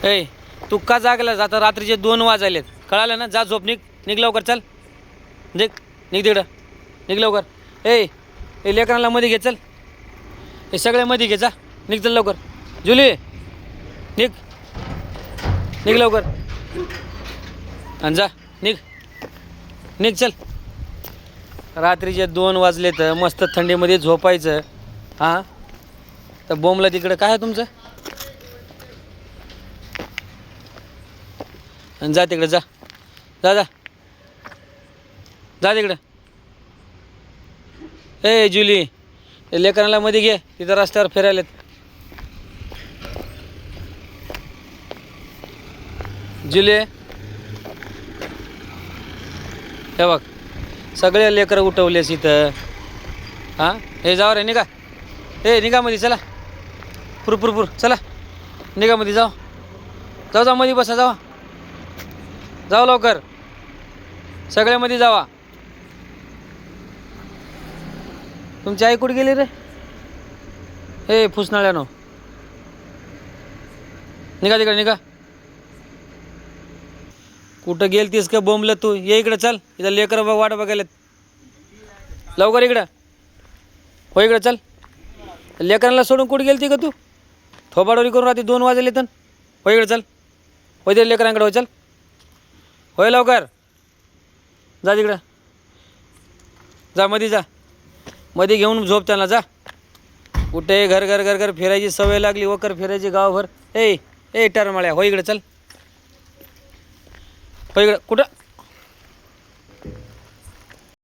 ए तू का जागला आता रात्रीचे 2 वाजलेत कळालं ना जा झोप निघ लवकर चल निघ तिकडं निघ लवकर ए लेकरांना मध्ये घे चल हे सगळे मध्ये घे जा निघ चल लवकर जुली निघ लवकर आणि जा निघ चल रात्रीचे 2 वाजले तर मस्त थंडीमध्ये झोपायचं हां तर बोंबला तिकडं काय आहे तुमचं आणि जा तिकडं जा तिकडं ए जुली लेकरांना मध्ये घे तिथं रस्त्यावर फिरायलेत जुली हे बघ सगळे लेकरं उठवलेस इथं हां हे जाऊ रे निघा मध्ये चला पुर चला निघा मध्ये जाऊ मध्ये बसा जाऊ लवकर सगळ्यामध्ये जावा तुमची आई कुठे गेली रे हे फुसनाळ्यानो निघा कुठं गेलतीस का बोंबलं तू ये इकडं चल इथं लेकर वाट बघायला लवकर इकडं हो इकडं चल लेकरांना सोडून कुठे गेलती का तू थोबाडोरी करून राहते 2 वाजले तर हो इकडं चल हो ते लेकरांकडे हो चल होय लवकर जा तिकडं जा मध्ये घेऊन झोप त्यांना जा कुठे घर फिरायची सवय लागली वकर फिरायची गावभर ए टरमाळ्या हो इकडे चल हो इकडं कुठं